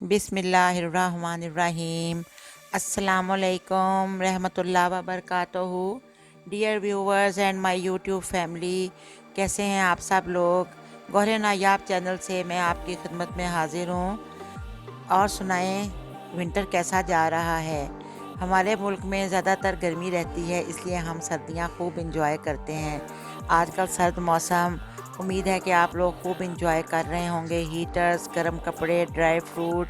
बिस्मिल्लाहिर्रहमानिर्रहीम। अस्सलामुअलैकुम रहमतुल्लाह व बरकातहू। Dear viewers and my YouTube family, कैसे हैं आप सब लोग। गौहर नायाब चैनल से मैं आपकी खिदमत में हाजिर हूँ। और सुनाएं, विंटर कैसा जा रहा है। हमारे मुल्क में ज़्यादातर गर्मी रहती है, इसलिए हम सर्दियाँ खूब इंजॉय करते हैं। आजकल सर्द मौसम, उम्मीद है कि आप लोग खूब इंजॉय कर रहे होंगे। हीटर्स, गर्म कपड़े, ड्राई फ्रूट,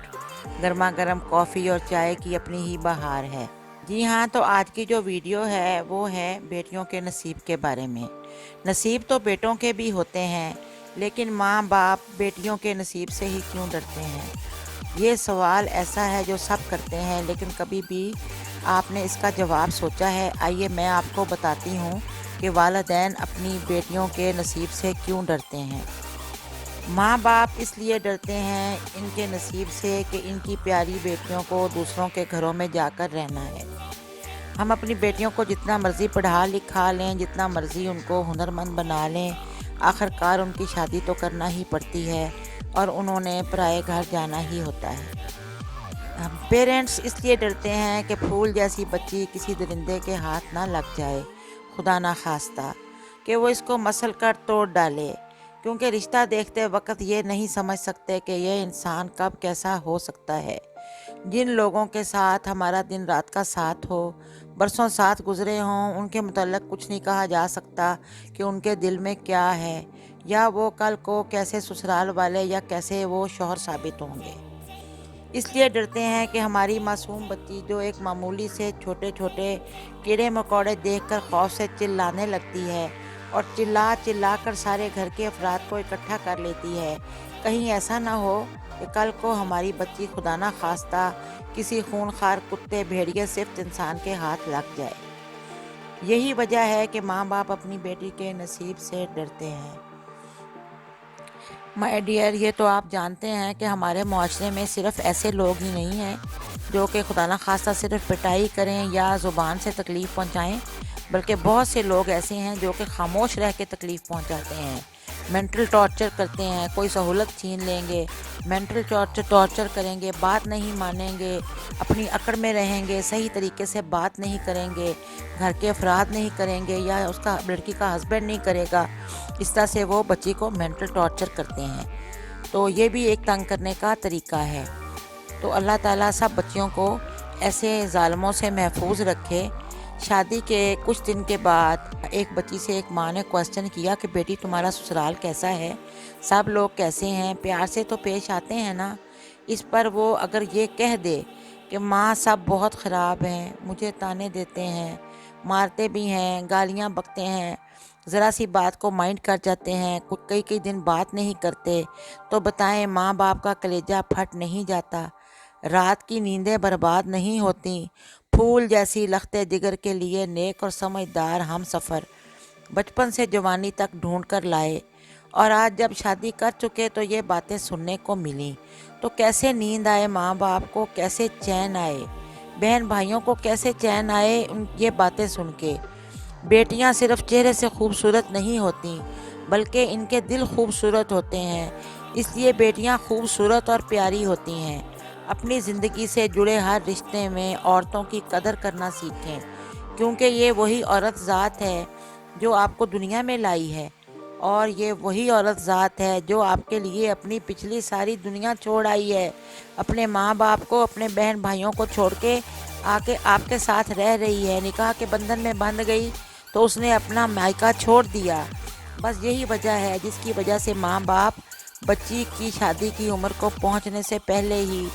गर्मा गर्म कॉफ़ी और चाय की अपनी ही बहार है। जी हाँ, तो आज की जो वीडियो है वो है बेटियों के नसीब के बारे में। नसीब तो बेटों के भी होते हैं, लेकिन माँ बाप बेटियों के नसीब से ही क्यों डरते हैं। ये सवाल ऐसा है जो सब करते हैं, लेकिन कभी भी आपने इसका जवाब सोचा है? आइए मैं आपको बताती हूँ कि वालिदैन अपनी बेटियों के नसीब से क्यों डरते हैं। माँ बाप इसलिए डरते हैं इनके नसीब से कि इनकी प्यारी बेटियों को दूसरों के घरों में जाकर रहना है। हम अपनी बेटियों को जितना मर्ज़ी पढ़ा लिखा लें, जितना मर्ज़ी उनको हुनरमंद बना लें, आखिरकार उनकी शादी तो करना ही पड़ती है और उन्होंने पराए घर जाना ही होता है। पेरेंट्स इसलिए डरते हैं कि फूल जैसी बच्ची किसी दरिंदे के हाथ ना लग जाए, खुदा ना खास्ता कि वो इसको मसल कर तोड़ डाले, क्योंकि रिश्ता देखते वक्त ये नहीं समझ सकते कि ये इंसान कब कैसा हो सकता है। जिन लोगों के साथ हमारा दिन रात का साथ हो, बरसों साथ गुजरे हों, उनके मुतल्लिक़ कुछ नहीं कहा जा सकता कि उनके दिल में क्या है, या वो कल को कैसे ससुराल वाले या कैसे वो शौहर साबित होंगे। इसलिए डरते हैं कि हमारी मासूम बच्ची जो एक मामूली से छोटे छोटे कीड़े मकोड़े देखकर खौफ से चिल्लाने लगती है और चिल्ला चिल्ला कर सारे घर के अफराद को इकट्ठा कर लेती है, कहीं ऐसा ना हो कि कल को हमारी बच्ची खुदा ना खास्ता किसी खूनखार कुत्ते भेड़िए सिफ्त इंसान के हाथ लग जाए। यही वजह है कि माँ बाप अपनी बेटी के नसीब से डरते हैं। माय डियर, ये तो आप जानते हैं कि हमारे माशरे में सिर्फ़ ऐसे लोग ही नहीं हैं जो कि खुदा न खास्ता सिर्फ पिटाई करें या ज़ुबान से तकलीफ़ पहुंचाएं, बल्कि बहुत से लोग ऐसे हैं जो कि खामोश रह के तकलीफ़ पहुंचाते हैं, मेंटल टॉर्चर करते हैं। कोई सहूलत छीन लेंगे, मेंटल टॉर्चर करेंगे, बात नहीं मानेंगे, अपनी अकड़ में रहेंगे, सही तरीके से बात नहीं करेंगे, घर के अफराद नहीं करेंगे या उसका लड़की का हस्बैंड नहीं करेगा। इस तरह से वो बच्ची को मेंटल टॉर्चर करते हैं। तो ये भी एक तंग करने का तरीका है। तो अल्लाह ताला सब बच्चियों को ऐसे ज़ालिमों से महफूज रखे। शादी के कुछ दिन के बाद एक बच्ची से एक माँ ने क्वेश्चन किया कि बेटी तुम्हारा ससुराल कैसा है, सब लोग कैसे हैं, प्यार से तो पेश आते हैं ना। इस पर वो अगर ये कह दे कि माँ सब बहुत ख़राब हैं, मुझे ताने देते हैं, मारते भी हैं, गालियाँ बकते हैं, ज़रा सी बात को माइंड कर जाते हैं, कुछ कई कई दिन बात नहीं करते, तो बताएं माँ बाप का कलेजा फट नहीं जाता, रात की नींदें बर्बाद नहीं होती। फूल जैसी लख्ते जिगर के लिए नेक और समझदार हम सफ़र बचपन से जवानी तक ढूंढ कर लाए, और आज जब शादी कर चुके तो ये बातें सुनने को मिली। तो कैसे नींद आए माँ बाप को, कैसे चैन आए बहन भाइयों को, कैसे चैन आए ये बातें सुन के। बेटियां सिर्फ चेहरे से खूबसूरत नहीं होती, बल्कि इनके दिल खूबसूरत होते हैं। इसलिए बेटियां खूबसूरत और प्यारी होती हैं। अपनी ज़िंदगी से जुड़े हर रिश्ते में औरतों की कदर करना सीखें, क्योंकि ये वही औरत ज़ात है जो आपको दुनिया में लाई है, और ये वही औरत ज़ात है जो आपके लिए अपनी पिछली सारी दुनिया छोड़ आई है। अपने माँ बाप को, अपने बहन भाइयों को छोड़ के आके आपके साथ रह रही है। निकाह के बंधन में बंध गई तो उसने अपना मायका छोड़ दिया। बस यही वजह है जिसकी वजह से माँ बाप बच्ची की शादी की उम्र को पहुँचने से पहले ही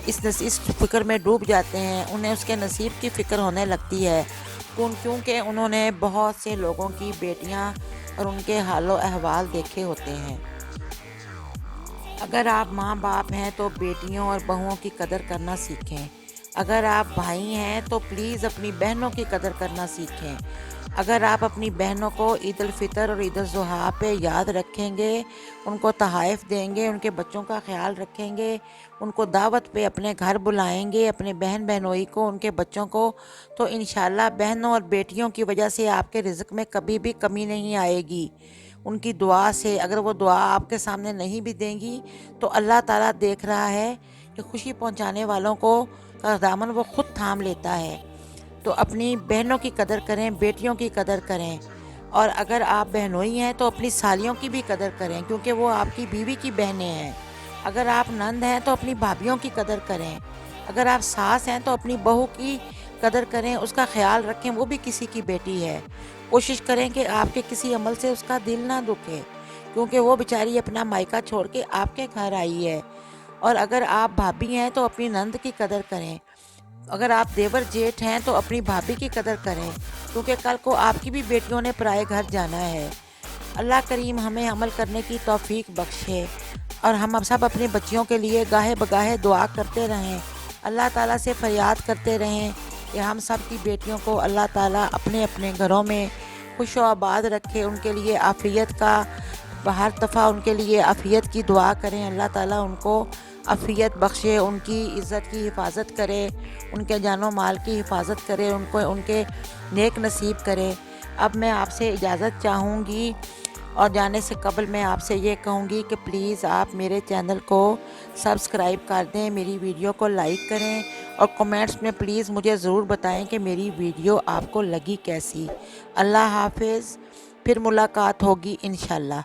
इस फिक्र में डूब जाते हैं। उन्हें उसके नसीब की फ़िक्र होने लगती है, क्योंकि उन्होंने बहुत से लोगों की बेटियां और उनके हालो अहवाल देखे होते हैं। अगर आप माँ बाप हैं तो बेटियों और बहुओं की कदर करना सीखें। अगर आप भाई हैं तो प्लीज़ अपनी बहनों की कदर करना सीखें। अगर आप अपनी बहनों को ईद उल फितर और ईद उल ज़ुहा पे याद रखेंगे, उनको तहाइफ़ देंगे, उनके बच्चों का ख्याल रखेंगे, उनको दावत पे अपने घर बुलाएंगे, अपने बहन बहनोई को, उनके बच्चों को, तो इंशाल्लाह बहनों और बेटियों की वजह से आपके रिज़्क़ में कभी भी कमी नहीं आएगी। उनकी दुआ से, अगर वो दुआ आपके सामने नहीं भी देंगी तो अल्लाह ताला देख रहा है کہ خوشی پہنچانے والوں کو کا دامن وہ خود تھام لیتا ہے۔ تو اپنی بہنوں کی قدر کریں، بیٹیوں کی قدر کریں، اور اگر آپ بہنوئی ہیں تو اپنی سالیوں کی بھی قدر کریں، کیونکہ وہ آپ کی بیوی کی بہنیں ہیں۔ اگر آپ نند ہیں تو اپنی بھابھیوں کی قدر کریں، اگر آپ ساس ہیں تو اپنی بہو کی قدر کریں، اس کا خیال رکھیں، وہ بھی کسی کی بیٹی ہے۔ کوشش کریں کہ آپ کے کسی عمل سے اس کا دل نہ دکھے، کیونکہ وہ بیچاری اپنا مائکہ چھوڑ کے آپ کے گھر آئی ہے۔ اور اگر آپ بھابھی ہیں تو اپنی نند کی قدر کریں، اگر آپ دیور جیٹھ ہیں تو اپنی بھابھی کی قدر کریں، کیونکہ کل کو آپ کی بھی بیٹیوں نے پرائے گھر جانا ہے۔ اللہ کریم ہمیں عمل کرنے کی توفیق بخشے، اور ہم سب اپنی بچیوں کے لیے گاہے بگاہے دعا کرتے رہیں، اللہ تعالیٰ سے فریاد کرتے رہیں کہ ہم سب کی بیٹیوں کو اللہ تعالیٰ اپنے اپنے گھروں میں خوش و آباد رکھے، ان کے لیے عافیت کا ہر دفعہ ان کے لیے عافیت کی دعا کریں، اللہ تعالیٰ ان کو عافیت بخشے، ان کی عزت کی حفاظت کرے، ان کے جان و مال کی حفاظت کرے، ان کو ان کے نیک نصیب کرے۔ اب میں آپ سے اجازت چاہوں گی، اور جانے سے قبل میں آپ سے یہ کہوں گی کہ پلیز آپ میرے چینل کو سبسکرائب کر دیں، میری ویڈیو کو لائک کریں، اور کمنٹس میں پلیز مجھے ضرور بتائیں کہ میری ویڈیو آپ کو لگی کیسی۔ اللہ حافظ، پھر ملاقات ہوگی انشاءاللہ۔